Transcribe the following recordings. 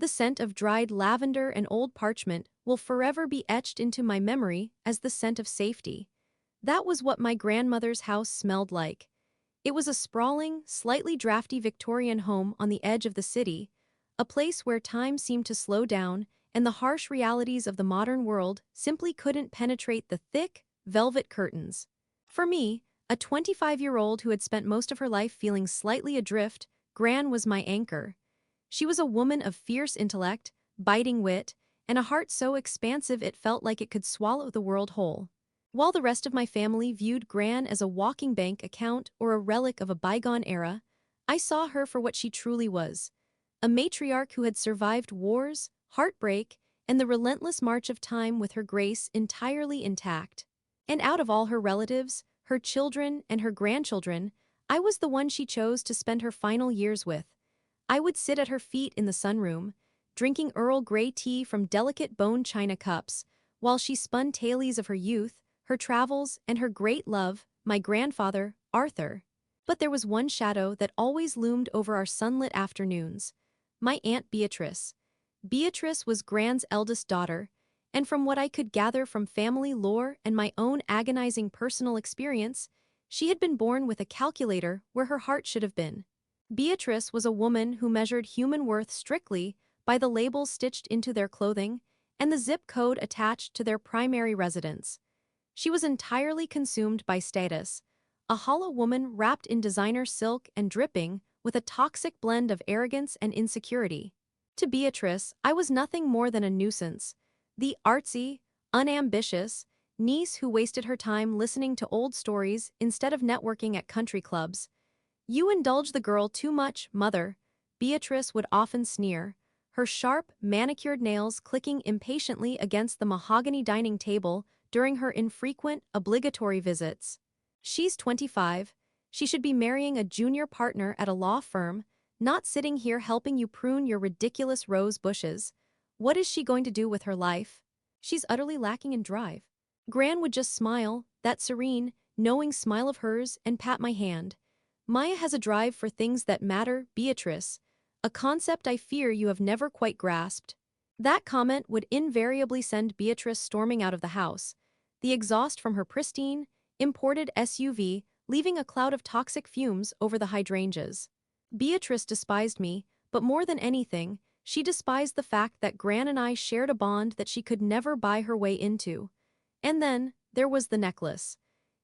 The scent of dried lavender and old parchment will forever be etched into my memory as the scent of safety. That was what my grandmother's house smelled like. It was a sprawling, slightly drafty Victorian home on the edge of the city, a place where time seemed to slow down and the harsh realities of the modern world simply couldn't penetrate the thick, velvet curtains. For me, a 25-year-old who had spent most of her life feeling slightly adrift, Gran was my anchor. She was a woman of fierce intellect, biting wit, and a heart so expansive it felt like it could swallow the world whole. While the rest of my family viewed Gran as a walking bank account or a relic of a bygone era, I saw her for what she truly was. A matriarch who had survived wars, heartbreak, and the relentless march of time with her grace entirely intact. And out of all her relatives, her children, and her grandchildren, I was the one she chose to spend her final years with. I would sit at her feet in the sunroom, drinking Earl Grey tea from delicate bone china cups, while she spun tales of her youth, her travels, and her great love, my grandfather, Arthur. But there was one shadow that always loomed over our sunlit afternoons: my Aunt Beatrice. Beatrice was Gran's eldest daughter, and from what I could gather from family lore and my own agonizing personal experience, she had been born with a calculator where her heart should have been. Beatrice was a woman who measured human worth strictly by the labels stitched into their clothing and the zip code attached to their primary residence. She was entirely consumed by status, a hollow woman wrapped in designer silk and dripping with a toxic blend of arrogance and insecurity. To Beatrice, I was nothing more than a nuisance, the artsy, unambitious niece who wasted her time listening to old stories instead of networking at country clubs. "You indulge the girl too much, mother," Beatrice would often sneer, her sharp, manicured nails clicking impatiently against the mahogany dining table during her infrequent, obligatory visits. "She's 25. She should be marrying a junior partner at a law firm, not sitting here helping you prune your ridiculous rose bushes. What is she going to do with her life? She's utterly lacking in drive." Gran would just smile, that serene, knowing smile of hers, and pat my hand. "Maya has a drive for things that matter, Beatrice, a concept I fear you have never quite grasped." That comment would invariably send Beatrice storming out of the house, the exhaust from her pristine, imported SUV leaving a cloud of toxic fumes over the hydrangeas. Beatrice despised me, but more than anything, she despised the fact that Gran and I shared a bond that she could never buy her way into. And then, there was the necklace.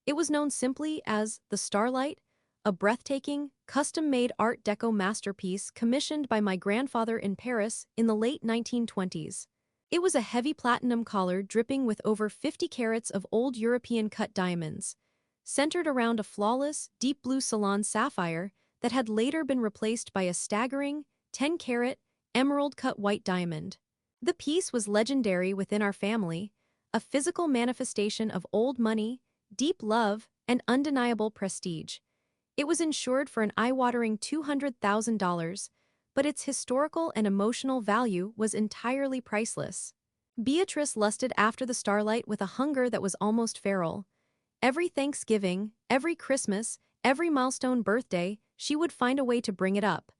It was known simply as the Starlight, a breathtaking, custom-made Art Deco masterpiece commissioned by my grandfather in Paris in the late 1920s. It was a heavy platinum collar dripping with over 50 carats of old European-cut diamonds, centered around a flawless, deep blue Ceylon sapphire that had later been replaced by a staggering, 10-carat, emerald-cut white diamond. The piece was legendary within our family, a physical manifestation of old money, deep love, and undeniable prestige. It was insured for an eye-watering $200,000, but its historical and emotional value was entirely priceless. Beatrice lusted after the Starlight with a hunger that was almost feral. Every Thanksgiving, every Christmas, every milestone birthday, she would find a way to bring it up.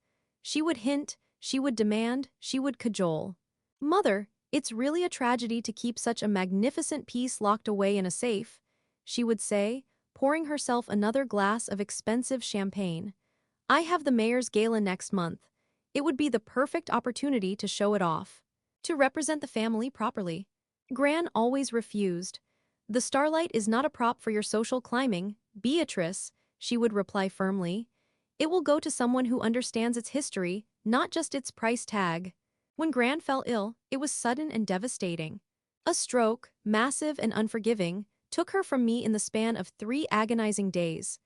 She would hint, she would demand, she would cajole. "Mother, it's really a tragedy to keep such a magnificent piece locked away in a safe," she would say, pouring herself another glass of expensive champagne. "I have the mayor's gala next month. It would be the perfect opportunity to show it off, to represent the family properly." Gran always refused. "The Starlight is not a prop for your social climbing, Beatrice," she would reply firmly. "It will go to someone who understands its history, not just its price tag." When Gran fell ill, it was sudden and devastating. A stroke, massive and unforgiving, took her from me in the span of 3 agonizing days.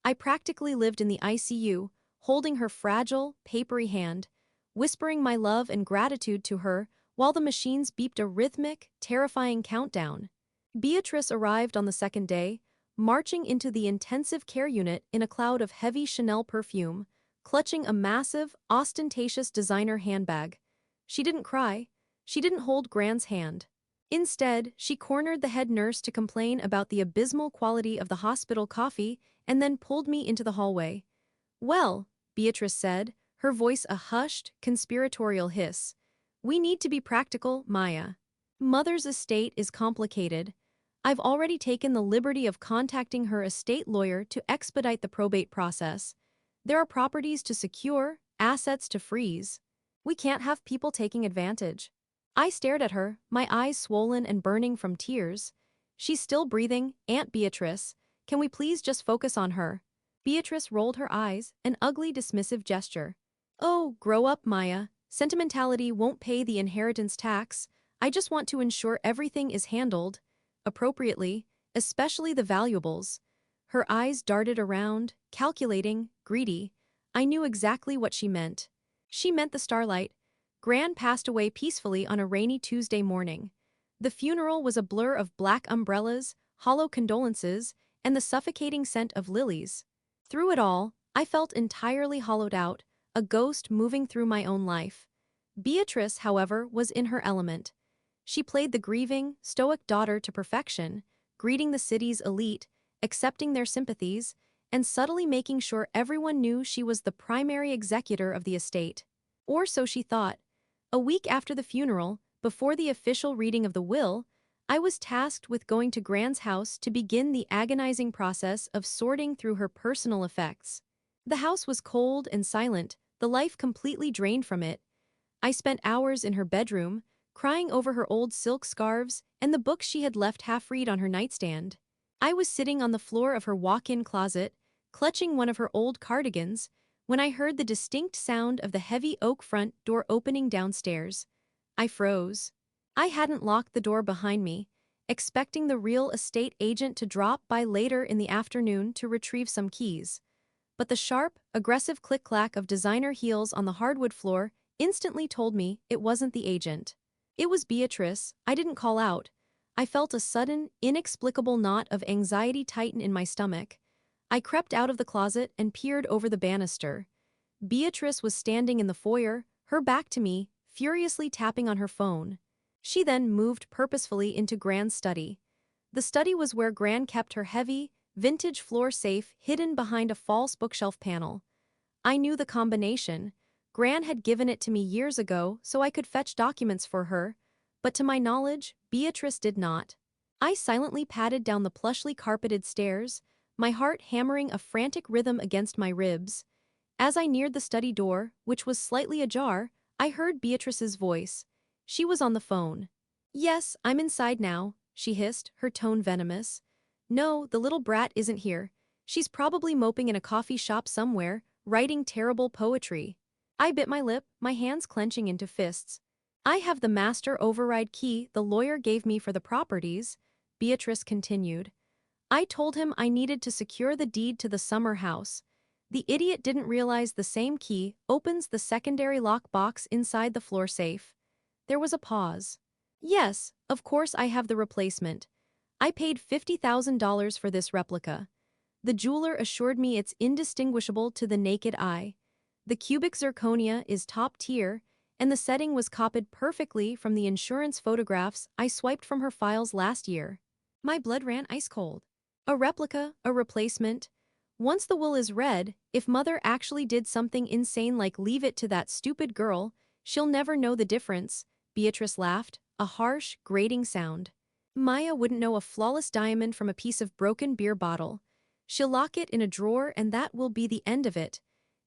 I practically lived in the ICU, holding her fragile, papery hand, whispering my love and gratitude to her while the machines beeped a rhythmic, terrifying countdown. Beatrice arrived on the second day, marching into the intensive care unit in a cloud of heavy Chanel perfume, clutching a massive, ostentatious designer handbag. She didn't cry. She didn't hold Gran's hand. Instead, she cornered the head nurse to complain about the abysmal quality of the hospital coffee and then pulled me into the hallway. "Well," Beatrice said, her voice a hushed, conspiratorial hiss, We need to be practical, Maya. Mother's estate is complicated. I've already taken the liberty of contacting her estate lawyer to expedite the probate process. There are properties to secure, assets to freeze. We can't have people taking advantage. I stared at her, my eyes swollen and burning from tears. She's still breathing, Aunt Beatrice. Can we please just focus on her? Beatrice rolled her eyes, an ugly dismissive gesture. Oh, grow up, Maya. Sentimentality won't pay the inheritance tax. I just want to ensure everything is handled appropriately, especially the valuables. Her eyes darted around, calculating, greedy. I knew exactly what she meant. She meant the starlight. Gran passed away peacefully on a rainy Tuesday morning. The funeral was a blur of black umbrellas, hollow condolences, and the suffocating scent of lilies. Through it all, I felt entirely hollowed out, a ghost moving through my own life. Beatrice, however, was in her element. She played the grieving, stoic daughter to perfection, greeting the city's elite, accepting their sympathies, and subtly making sure everyone knew she was the primary executor of the estate. Or so she thought. A week after the funeral, before the official reading of the will, I was tasked with going to Gran's house to begin the agonizing process of sorting through her personal effects. The house was cold and silent, the life completely drained from it. I spent hours in her bedroom, crying over her old silk scarves and the books she had left half-read on her nightstand. I was sitting on the floor of her walk-in closet, clutching one of her old cardigans, when I heard the distinct sound of the heavy oak front door opening downstairs. I froze. I hadn't locked the door behind me, expecting the real estate agent to drop by later in the afternoon to retrieve some keys. But the sharp, aggressive click-clack of designer heels on the hardwood floor instantly told me it wasn't the agent. It was Beatrice. I didn't call out. I felt a sudden, inexplicable knot of anxiety tighten in my stomach. I crept out of the closet and peered over the banister. Beatrice was standing in the foyer, her back to me, furiously tapping on her phone. She then moved purposefully into Gran's study. The study was where Gran kept her heavy, vintage floor safe hidden behind a false bookshelf panel. I knew the combination. Gran had given it to me years ago so I could fetch documents for her, but to my knowledge, Beatrice did not. I silently padded down the plushly carpeted stairs, my heart hammering a frantic rhythm against my ribs. As I neared the study door, which was slightly ajar, I heard Beatrice's voice. She was on the phone. "Yes, I'm inside now," she hissed, her tone venomous. "No, the little brat isn't here. She's probably moping in a coffee shop somewhere, writing terrible poetry." I bit my lip, my hands clenching into fists. "I have the master override key the lawyer gave me for the properties," Beatrice continued. "I told him I needed to secure the deed to the summer house. The idiot didn't realize the same key opens the secondary lock box inside the floor safe." There was a pause. "Yes, of course I have the replacement. I paid $50,000 for this replica." The jeweler assured me it's indistinguishable to the naked eye. The cubic zirconia is top tier, and the setting was copied perfectly from the insurance photographs I swiped from her files last year. My blood ran ice cold. A replica, a replacement. Once the will is read, if Mother actually did something insane like leave it to that stupid girl, she'll never know the difference. Beatrice laughed, a harsh, grating sound. Maya wouldn't know a flawless diamond from a piece of broken beer bottle. She'll lock it in a drawer and that will be the end of it.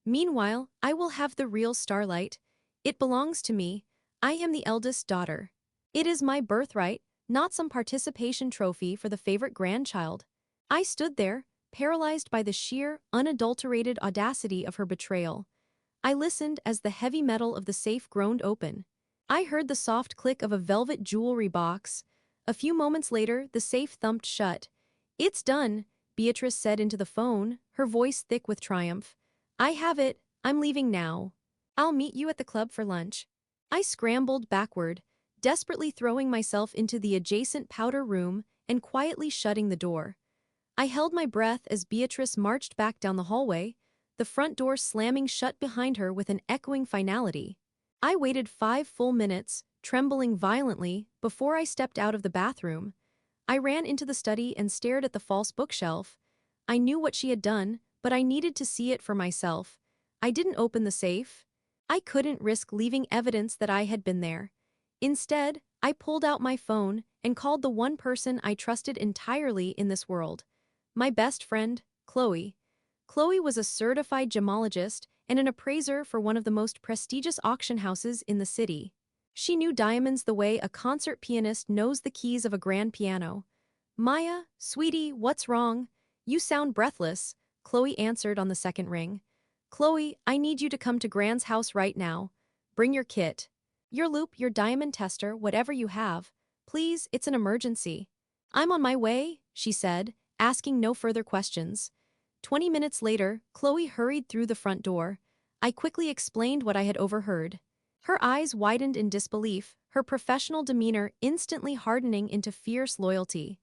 Meanwhile, I will have the real starlight. It belongs to me. I am the eldest daughter. It is my birthright, not some participation trophy for the favorite grandchild. I stood there, paralyzed by the sheer, unadulterated audacity of her betrayal. I listened as the heavy metal of the safe groaned open. I heard the soft click of a velvet jewelry box. A few moments later, the safe thumped shut. "It's done," Beatrice said into the phone, her voice thick with triumph. "I have it. I'm leaving now. I'll meet you at the club for lunch." I scrambled backward, desperately throwing myself into the adjacent powder room and quietly shutting the door. I held my breath as Beatrice marched back down the hallway, the front door slamming shut behind her with an echoing finality. I waited 5 full minutes, trembling violently, before I stepped out of the bathroom. I ran into the study and stared at the false bookshelf. I knew what she had done, but I needed to see it for myself. I didn't open the safe. I couldn't risk leaving evidence that I had been there. Instead, I pulled out my phone and called the one person I trusted entirely in this world. My best friend, Chloe. Chloe was a certified gemologist and an appraiser for one of the most prestigious auction houses in the city. She knew diamonds the way a concert pianist knows the keys of a grand piano. Maya, sweetie, what's wrong? You sound breathless, Chloe answered on the second ring. Chloe, I need you to come to Grand's house right now. Bring your kit. Your loop, your diamond tester, whatever you have. Please, it's an emergency. I'm on my way, she said, asking no further questions. 20 minutes later, Chloe hurried through the front door. I quickly explained what I had overheard. Her eyes widened in disbelief, her professional demeanor instantly hardening into fierce loyalty.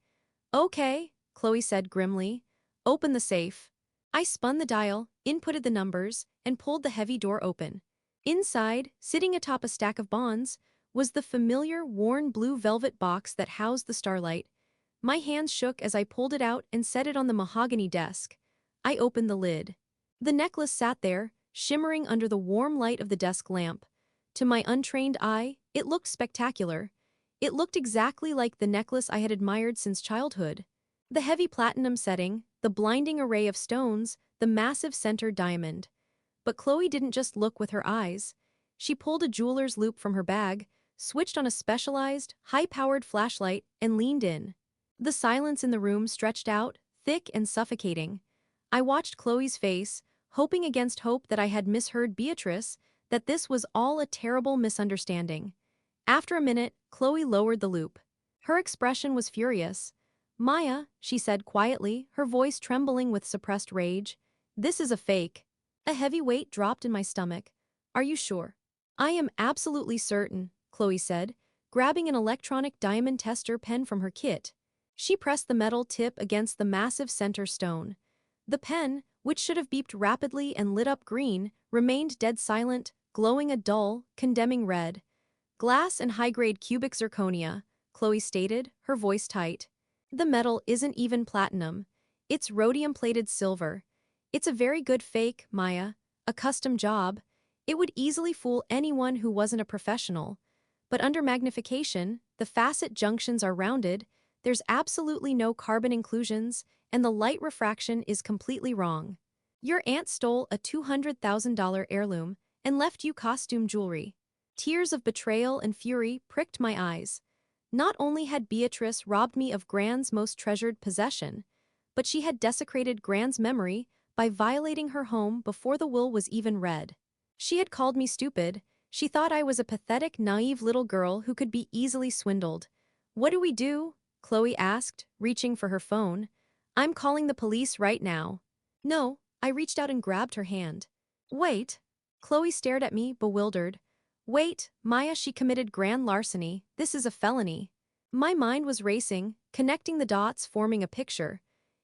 Okay, Chloe said grimly. Open the safe. I spun the dial, inputted the numbers, and pulled the heavy door open. Inside, sitting atop a stack of bonds, was the familiar worn blue velvet box that housed the starlight. My hands shook as I pulled it out and set it on the mahogany desk. I opened the lid. The necklace sat there, shimmering under the warm light of the desk lamp. To my untrained eye, it looked spectacular. It looked exactly like the necklace I had admired since childhood. The heavy platinum setting, the blinding array of stones, the massive center diamond. But Chloe didn't just look with her eyes. She pulled a jeweler's loop from her bag, switched on a specialized, high-powered flashlight, and leaned in. The silence in the room stretched out, thick and suffocating. I watched Chloe's face, hoping against hope that I had misheard Beatrice, that this was all a terrible misunderstanding. After a minute, Chloe lowered the loop. Her expression was furious. Maya, she said quietly, her voice trembling with suppressed rage. This is a fake. A heavy weight dropped in my stomach. Are you sure? I am absolutely certain, Chloe said, grabbing an electronic diamond tester pen from her kit. She pressed the metal tip against the massive center stone. The pen, which should have beeped rapidly and lit up green, remained dead silent, glowing a dull, condemning red. Glass and high-grade cubic zirconia, Chloe stated, her voice tight. The metal isn't even platinum. It's rhodium-plated silver. It's a very good fake, Maya. A custom job. It would easily fool anyone who wasn't a professional. But under magnification, the facet junctions are rounded, there's absolutely no carbon inclusions, and the light refraction is completely wrong. Your aunt stole a $200,000 heirloom and left you costume jewelry. Tears of betrayal and fury pricked my eyes. Not only had Beatrice robbed me of Gran's most treasured possession, but she had desecrated Gran's memory by violating her home before the will was even read. She had called me stupid. She thought I was a pathetic, naive little girl who could be easily swindled. What do we do? Chloe asked, reaching for her phone. I'm calling the police right now. No, I reached out and grabbed her hand. Wait. Chloe stared at me, bewildered. Wait, Maya, she committed grand larceny. This is a felony. My mind was racing, connecting the dots, forming a picture.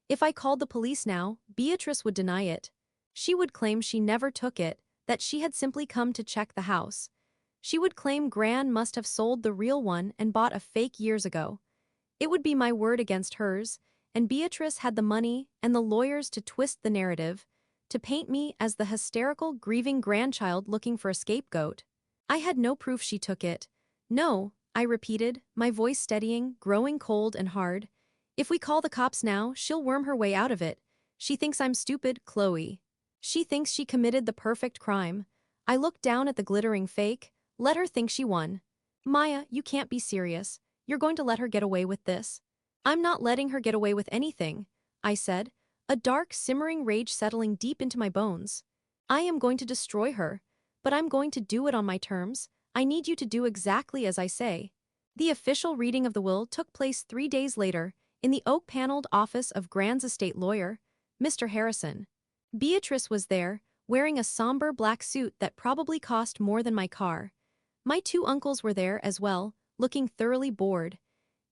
If I called the police now, Beatrice would deny it. She would claim she never took it, that she had simply come to check the house. She would claim Gran must have sold the real one and bought a fake years ago. It would be my word against hers, and Beatrice had the money and the lawyers to twist the narrative, to paint me as the hysterical, grieving grandchild looking for a scapegoat. I had no proof she took it. No, I repeated, my voice steadying, growing cold and hard. If we call the cops now, she'll worm her way out of it. She thinks I'm stupid, Chloe. She thinks she committed the perfect crime. I looked down at the glittering fake. Let her think she won. Maya, you can't be serious. You're going to let her get away with this? I'm not letting her get away with anything, I said, a dark, simmering rage settling deep into my bones. I am going to destroy her, but I'm going to do it on my terms. I need you to do exactly as I say. The official reading of the will took place 3 days later, in the oak-paneled office of Gran's estate lawyer, Mr. Harrison. Beatrice was there, wearing a somber black suit that probably cost more than my car. My 2 uncles were there as well, looking thoroughly bored.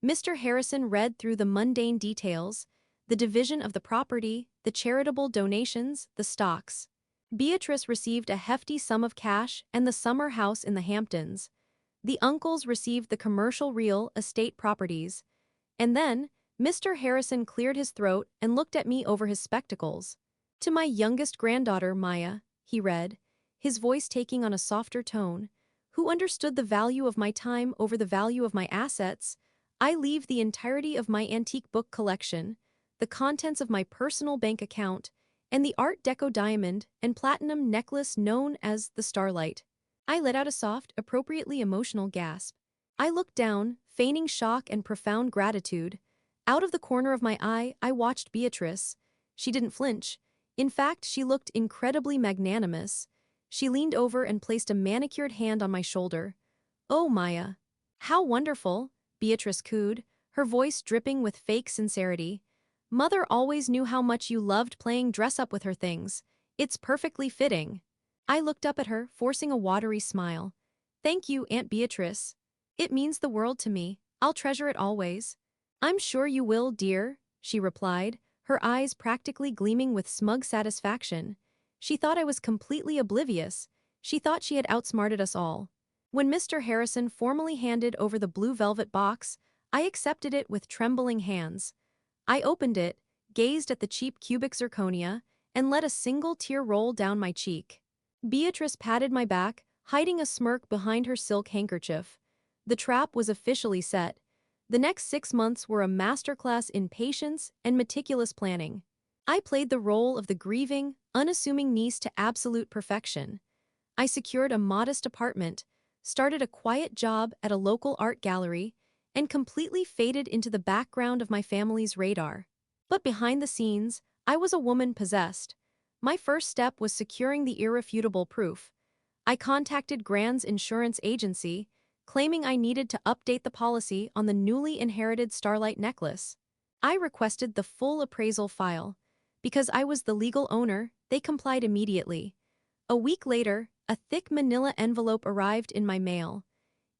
Mr. Harrison read through the mundane details, the division of the property, the charitable donations, the stocks. Beatrice received a hefty sum of cash and the summer house in the Hamptons. The uncles received the commercial real estate properties. And then, Mr. Harrison cleared his throat and looked at me over his spectacles. To my youngest granddaughter, Maya, he read, his voice taking on a softer tone, who understood the value of my time over the value of my assets, I leave the entirety of my antique book collection, the contents of my personal bank account, and the Art Deco diamond and platinum necklace known as the Starlight. I let out a soft, appropriately emotional gasp. I looked down, feigning shock and profound gratitude. Out of the corner of my eye, I watched Beatrice. She didn't flinch. In fact, she looked incredibly magnanimous. She leaned over and placed a manicured hand on my shoulder. "Oh, Maya." "How wonderful," Beatrice cooed, her voice dripping with fake sincerity. "Mother always knew how much you loved playing dress-up with her things. It's perfectly fitting." I looked up at her, forcing a watery smile. "Thank you, Aunt Beatrice. It means the world to me. I'll treasure it always." "I'm sure you will, dear," she replied, her eyes practically gleaming with smug satisfaction. She thought I was completely oblivious. She thought she had outsmarted us all. When Mr. Harrison formally handed over the blue velvet box, I accepted it with trembling hands. I opened it, gazed at the cheap cubic zirconia, and let a single tear roll down my cheek. Beatrice patted my back, hiding a smirk behind her silk handkerchief. The trap was officially set. The next 6 months were a masterclass in patience and meticulous planning. I played the role of the grieving, unassuming niece to absolute perfection. I secured a modest apartment, started a quiet job at a local art gallery, and completely faded into the background of my family's radar. But behind the scenes, I was a woman possessed. My first step was securing the irrefutable proof. I contacted Grand's insurance agency, claiming I needed to update the policy on the newly inherited Starlight necklace. I requested the full appraisal file. Because I was the legal owner, they complied immediately. A week later, a thick manila envelope arrived in my mail.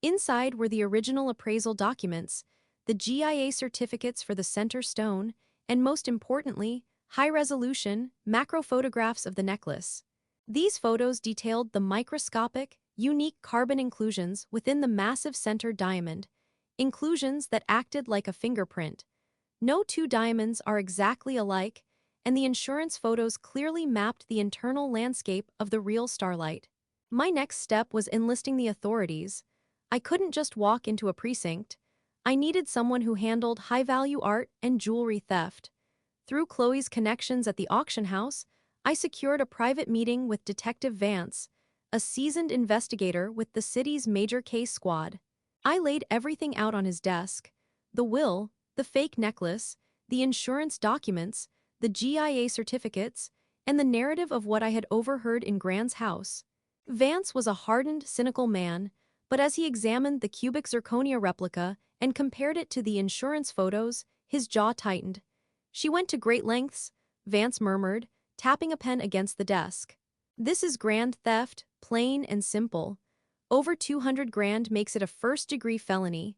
Inside were the original appraisal documents, the GIA certificates for the center stone, and most importantly, high-resolution, macro photographs of the necklace. These photos detailed the microscopic, unique carbon inclusions within the massive center diamond, inclusions that acted like a fingerprint. No two diamonds are exactly alike, and the insurance photos clearly mapped the internal landscape of the real Starlight. My next step was enlisting the authorities. I couldn't just walk into a precinct. I needed someone who handled high-value art and jewelry theft. Through Chloe's connections at the auction house, I secured a private meeting with Detective Vance, a seasoned investigator with the city's major case squad. I laid everything out on his desk: the will, the fake necklace, the insurance documents, the GIA certificates, and the narrative of what I had overheard in Grand's house. Vance was a hardened, cynical man, but as he examined the cubic zirconia replica and compared it to the insurance photos, his jaw tightened. "She went to great lengths," Vance murmured, tapping a pen against the desk. "This is grand theft, plain and simple. Over 200 grand makes it a first-degree felony.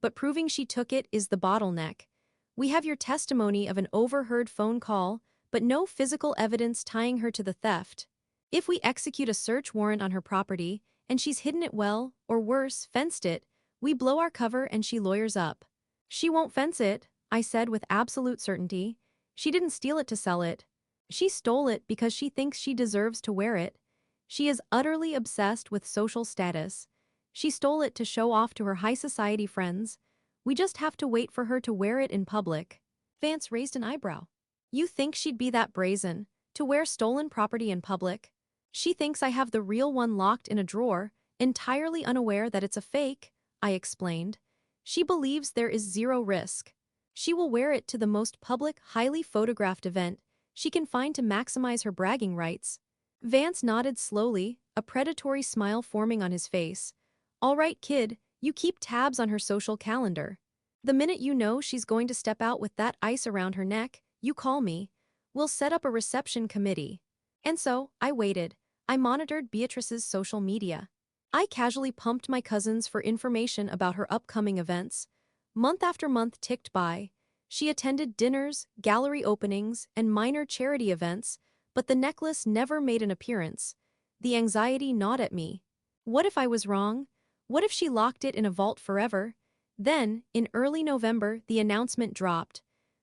But proving she took it is the bottleneck. We have your testimony of an overheard phone call, but no physical evidence tying her to the theft. If we execute a search warrant on her property, and she's hidden it well, or worse, fenced it, we blow our cover and she lawyers up." "She won't fence it," I said with absolute certainty. "She didn't steal it to sell it. She stole it because she thinks she deserves to wear it. She is utterly obsessed with social status. She stole it to show off to her high society friends. We just have to wait for her to wear it in public." Vance raised an eyebrow. "You think she'd be that brazen, to wear stolen property in public? She thinks I have the real one locked in a drawer, entirely unaware that it's a fake," I explained. "She believes there is zero risk. She will wear it to the most public, highly photographed event she can find to maximize her bragging rights." Vance nodded slowly, a predatory smile forming on his face. "All right, kid, you keep tabs on her social calendar. The minute you know she's going to step out with that ice around her neck, you call me. We'll set up a reception committee." And so, I waited. I monitored Beatrice's social media. I casually pumped my cousins for information about her upcoming events. Month after month ticked by. She attended dinners, gallery openings, and minor charity events, but the necklace never made an appearance. The anxiety gnawed at me. What if I was wrong? What if she locked it in a vault forever? Then, in early November, the announcement dropped.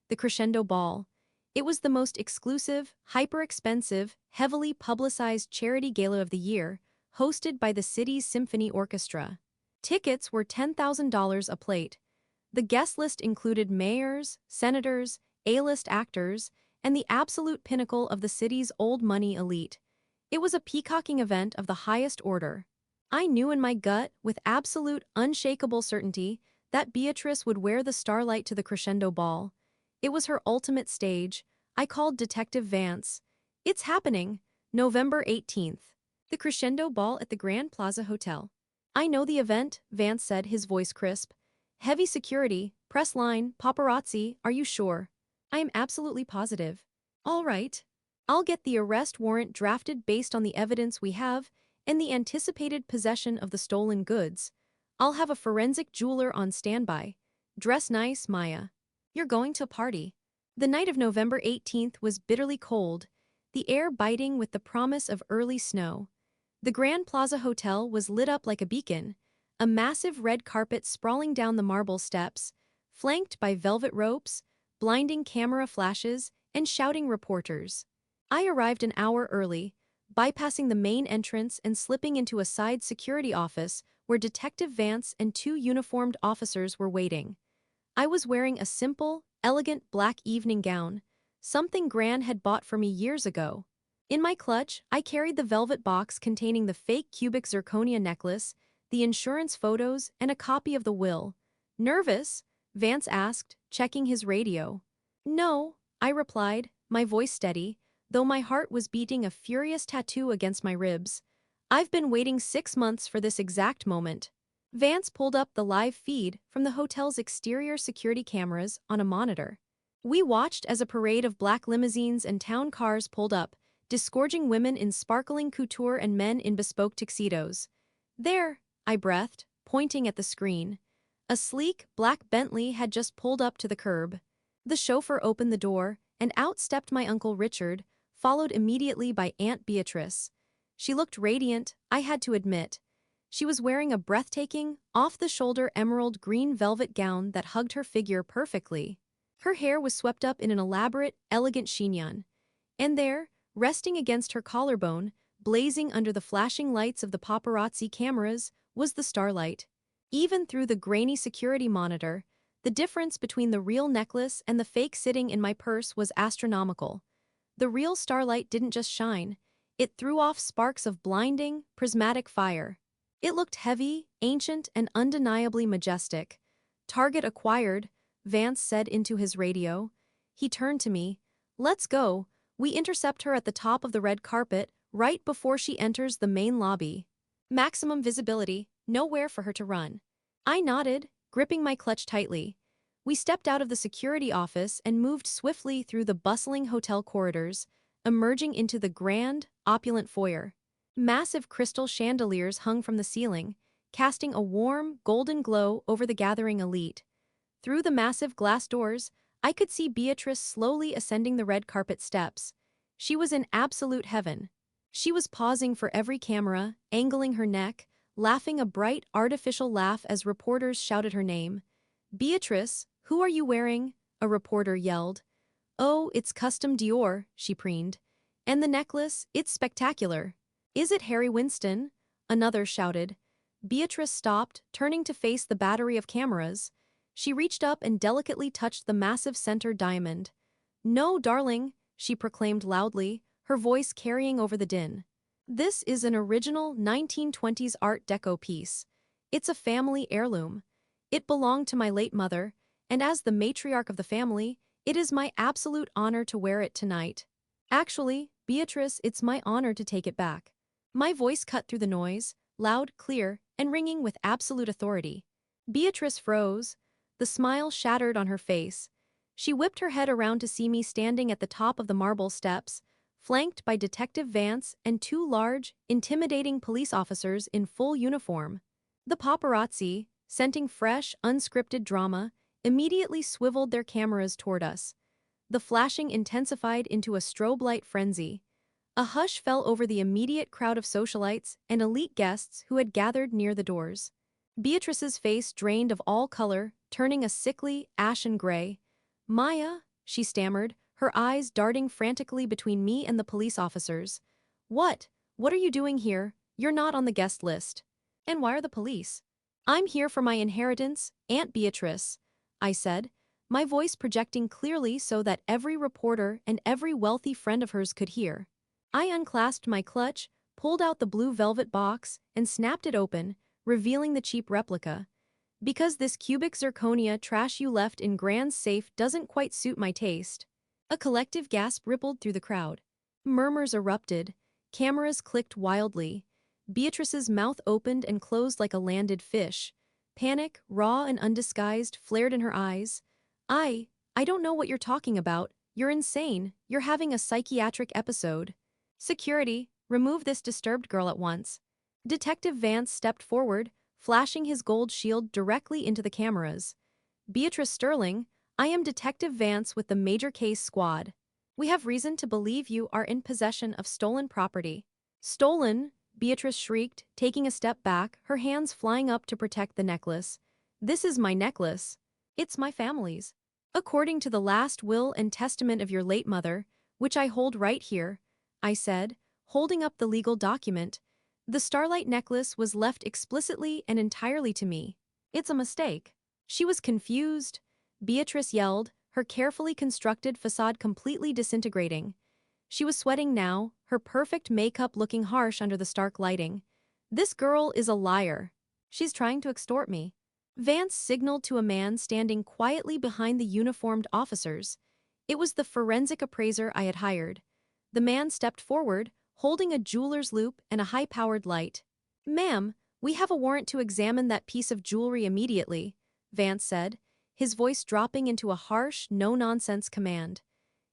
The Crescendo Ball. It was the most exclusive, hyper-expensive, heavily publicized charity gala of the year, hosted by the city's symphony orchestra. Tickets were $10,000 a plate. The guest list included mayors, senators, A-list actors, and the absolute pinnacle of the city's old money elite. It was a peacocking event of the highest order. I knew in my gut, with absolute, unshakable certainty, that Beatrice would wear the starlight to the crescendo ball. It was her ultimate stage. I called Detective Vance. "It's happening, November 18th. The crescendo ball at the Grand Plaza Hotel." "I know the event," Vance said, his voice crisp. "Heavy security, press line, paparazzi, are you sure?" "I am absolutely positive." "All right. I'll get the arrest warrant drafted based on the evidence we have and the anticipated possession of the stolen goods. I'll have a forensic jeweler on standby. Dress nice, Maya. You're going to a party." The night of November 18th was bitterly cold, the air biting with the promise of early snow. The Grand Plaza Hotel was lit up like a beacon, a massive red carpet sprawling down the marble steps, flanked by velvet ropes, blinding camera flashes, and shouting reporters. I arrived an hour early, bypassing the main entrance and slipping into a side security office where Detective Vance and two uniformed officers were waiting. I was wearing a simple, elegant black evening gown, something Gran had bought for me years ago. In my clutch, I carried the velvet box containing the fake cubic zirconia necklace, the insurance photos, and a copy of the will. "Nervous?" Vance asked, checking his radio. "No," I replied, my voice steady, though my heart was beating a furious tattoo against my ribs. "I've been waiting 6 months for this exact moment." Vance pulled up the live feed from the hotel's exterior security cameras on a monitor. We watched as a parade of black limousines and town cars pulled up, disgorging women in sparkling couture and men in bespoke tuxedos. "There," I breathed, pointing at the screen. A sleek, black Bentley had just pulled up to the curb. The chauffeur opened the door, and out stepped my Uncle Richard, followed immediately by Aunt Beatrice. She looked radiant, I had to admit. She was wearing a breathtaking, off-the-shoulder emerald green velvet gown that hugged her figure perfectly. Her hair was swept up in an elaborate, elegant chignon. And there, resting against her collarbone, blazing under the flashing lights of the paparazzi cameras, was the starlight. Even through the grainy security monitor, the difference between the real necklace and the fake sitting in my purse was astronomical. The real starlight didn't just shine, it threw off sparks of blinding, prismatic fire. It looked heavy, ancient, and undeniably majestic. "Target acquired," Vance said into his radio. He turned to me. "Let's go. We intercept her at the top of the red carpet, right before she enters the main lobby. Maximum visibility, nowhere for her to run." I nodded, gripping my clutch tightly. We stepped out of the security office and moved swiftly through the bustling hotel corridors, emerging into the grand, opulent foyer. Massive crystal chandeliers hung from the ceiling, casting a warm, golden glow over the gathering elite. Through the massive glass doors, I could see Beatrice slowly ascending the red carpet steps. She was in absolute heaven. She was pausing for every camera, angling her neck, laughing a bright, artificial laugh as reporters shouted her name. "Beatrice, who are you wearing?" a reporter yelled. "Oh, it's custom Dior," she preened. "And the necklace, it's spectacular." "Is it Harry Winston?" another shouted. Beatrice stopped, turning to face the battery of cameras. She reached up and delicately touched the massive center diamond. "No, darling," she proclaimed loudly, her voice carrying over the din. "This is an original 1920s Art Deco piece. It's a family heirloom. It belonged to my late mother, and as the matriarch of the family, it is my absolute honor to wear it tonight. Actually, Beatrice, it's my honor to take it back." My voice cut through the noise, loud, clear, and ringing with absolute authority. Beatrice froze. The smile shattered on her face. She whipped her head around to see me standing at the top of the marble steps, flanked by Detective Vance and two large, intimidating police officers in full uniform. The paparazzi, scenting fresh, unscripted drama, immediately swiveled their cameras toward us. The flashing intensified into a strobe light frenzy. A hush fell over the immediate crowd of socialites and elite guests who had gathered near the doors. Beatrice's face drained of all color, turning a sickly, ashen gray. "Maya," she stammered, her eyes darting frantically between me and the police officers. What are you doing here? You're not on the guest list. And why are the police? I'm here for my inheritance, Aunt Beatrice, I said, my voice projecting clearly so that every reporter and every wealthy friend of hers could hear. I unclasped my clutch, pulled out the blue velvet box, and snapped it open, revealing the cheap replica. Because this cubic zirconia trash you left in Grand's safe doesn't quite suit my taste. A collective gasp rippled through the crowd. Murmurs erupted. Cameras clicked wildly. Beatrice's mouth opened and closed like a landed fish. Panic, raw and undisguised, flared in her eyes. I don't know what you're talking about. You're insane. You're having a psychiatric episode. Security, remove this disturbed girl at once. Detective Vance stepped forward, flashing his gold shield directly into the cameras. Beatrice Sterling, I am Detective Vance with the Major Case Squad. We have reason to believe you are in possession of stolen property. Stolen? Beatrice shrieked, taking a step back, her hands flying up to protect the necklace. This is my necklace. It's my family's. According to the last will and testament of your late mother, which I hold right here, I said, holding up the legal document, the starlight necklace was left explicitly and entirely to me. It's a mistake. She was confused. Beatrice yelled, her carefully constructed facade completely disintegrating. She was sweating now, her perfect makeup looking harsh under the stark lighting. This girl is a liar. She's trying to extort me. Vance signaled to a man standing quietly behind the uniformed officers. It was the forensic appraiser I had hired. The man stepped forward, holding a jeweler's loupe and a high-powered light. Ma'am, we have a warrant to examine that piece of jewelry immediately, Vance said, his voice dropping into a harsh, no-nonsense command.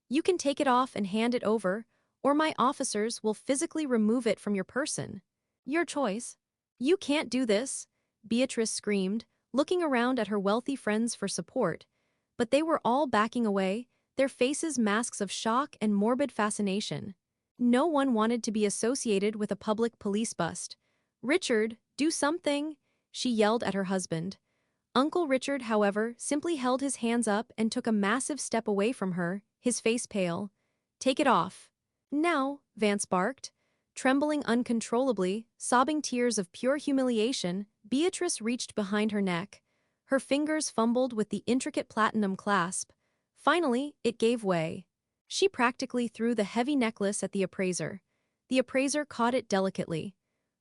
You can take it off and hand it over, or my officers will physically remove it from your person. Your choice. You can't do this, Beatrice screamed, looking around at her wealthy friends for support. But they were all backing away, their faces masks of shock and morbid fascination. No one wanted to be associated with a public police bust. Richard, do something, she yelled at her husband. Uncle Richard, however, simply held his hands up and took a massive step away from her, his face pale. Take it off. Now, Vance barked. Trembling uncontrollably, sobbing tears of pure humiliation, Beatrice reached behind her neck. Her fingers fumbled with the intricate platinum clasp. Finally, it gave way. She practically threw the heavy necklace at the appraiser. The appraiser caught it delicately.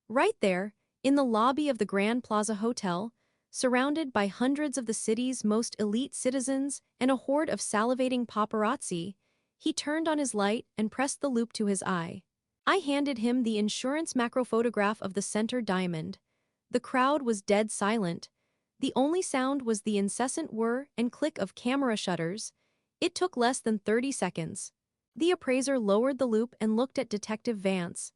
Right there, in the lobby of the Grand Plaza Hotel, surrounded by hundreds of the city's most elite citizens and a horde of salivating paparazzi, he turned on his light and pressed the loupe to his eye. I handed him the insurance macro photograph of the center diamond. The crowd was dead silent. The only sound was the incessant whir and click of camera shutters. It took less than 30 seconds. The appraiser lowered the loupe and looked at Detective Vance.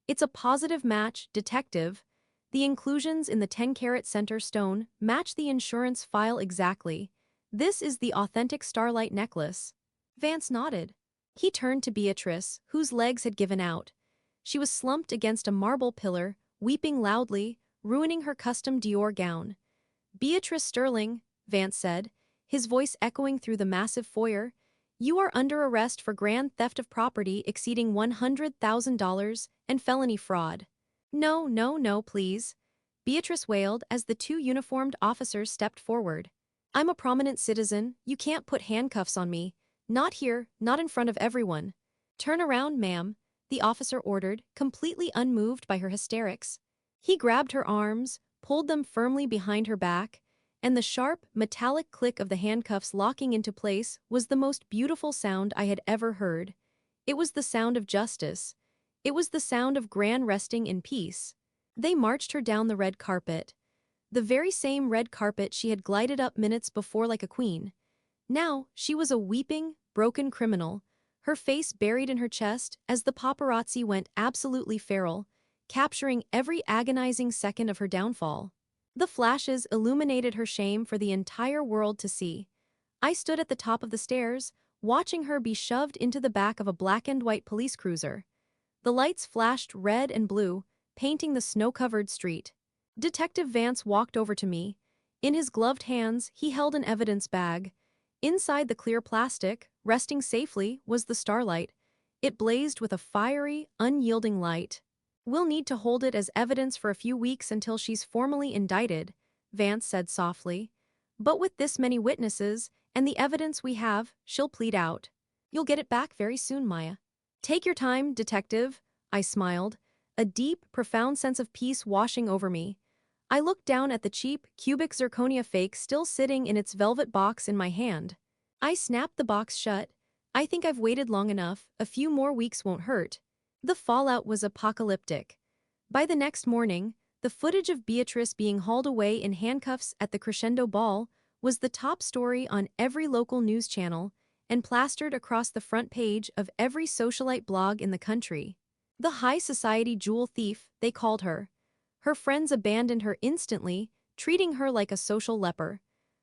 It's a positive match, Detective. The inclusions in the 10-carat center stone match the insurance file exactly. This is the authentic starlight necklace. Vance nodded. He turned to Beatrice, whose legs had given out. She was slumped against a marble pillar, weeping loudly, ruining her custom Dior gown. Beatrice Sterling, Vance said, his voice echoing through the massive foyer, you are under arrest for grand theft of property exceeding $100,000 and felony fraud. No, no, no, please, Beatrice wailed as the two uniformed officers stepped forward. I'm a prominent citizen, you can't put handcuffs on me. Not here, not in front of everyone. Turn around, ma'am, the officer ordered, completely unmoved by her hysterics. He grabbed her arms, pulled them firmly behind her back, and the sharp, metallic click of the handcuffs locking into place was the most beautiful sound I had ever heard. It was the sound of justice. It was the sound of Gran resting in peace. They marched her down the red carpet. The very same red carpet she had glided up minutes before like a queen. Now, she was a weeping, broken criminal, her face buried in her chest as the paparazzi went absolutely feral, capturing every agonizing second of her downfall. The flashes illuminated her shame for the entire world to see. I stood at the top of the stairs, watching her be shoved into the back of a black and white police cruiser. The lights flashed red and blue, painting the snow-covered street. Detective Vance walked over to me. In his gloved hands, he held an evidence bag. Inside the clear plastic, resting safely, was the starlight. It blazed with a fiery, unyielding light. We'll need to hold it as evidence for a few weeks until she's formally indicted, Vance said softly. But with this many witnesses, and the evidence we have, she'll plead out. You'll get it back very soon, Maya. Take your time, detective, I smiled, a deep, profound sense of peace washing over me. I looked down at the cheap, cubic zirconia fake still sitting in its velvet box in my hand. I snapped the box shut. I think I've waited long enough, a few more weeks won't hurt. The fallout was apocalyptic. By the next morning, the footage of Beatrice being hauled away in handcuffs at the Crescendo Ball was the top story on every local news channel and plastered across the front page of every socialite blog in the country. The high society jewel thief, they called her. Her friends abandoned her instantly, treating her like a social leper.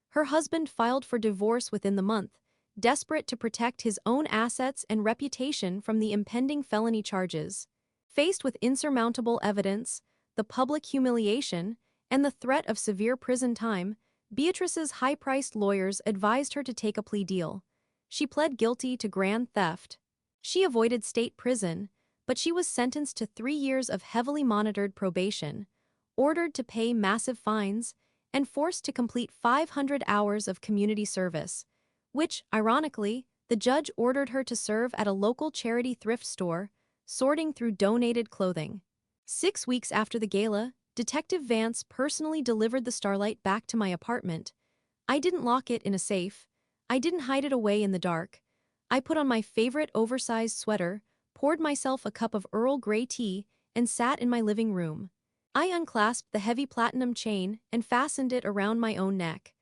Her husband filed for divorce within the month, desperate to protect his own assets and reputation from the impending felony charges. Faced with insurmountable evidence, the public humiliation, and the threat of severe prison time, Beatrice's high-priced lawyers advised her to take a plea deal. She pled guilty to grand theft. She avoided state prison, but she was sentenced to 3 years of heavily monitored probation, ordered to pay massive fines, and forced to complete 500 hours of community service, which, ironically, the judge ordered her to serve at a local charity thrift store, sorting through donated clothing. 6 weeks after the gala, Detective Vance personally delivered the Starlight back to my apartment. I didn't lock it in a safe. I didn't hide it away in the dark. I put on my favorite oversized sweater, poured myself a cup of Earl Grey tea, and sat in my living room. I unclasped the heavy platinum chain and fastened it around my own neck.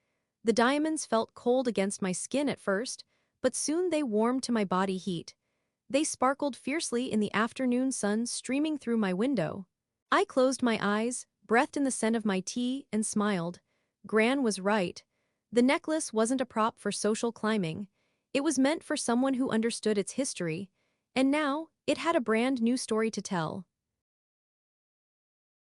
The diamonds felt cold against my skin at first, but soon they warmed to my body heat. They sparkled fiercely in the afternoon sun streaming through my window. I closed my eyes, breathed in the scent of my tea, and smiled. Gran was right. The necklace wasn't a prop for social climbing. It was meant for someone who understood its history, and now it had a brand new story to tell.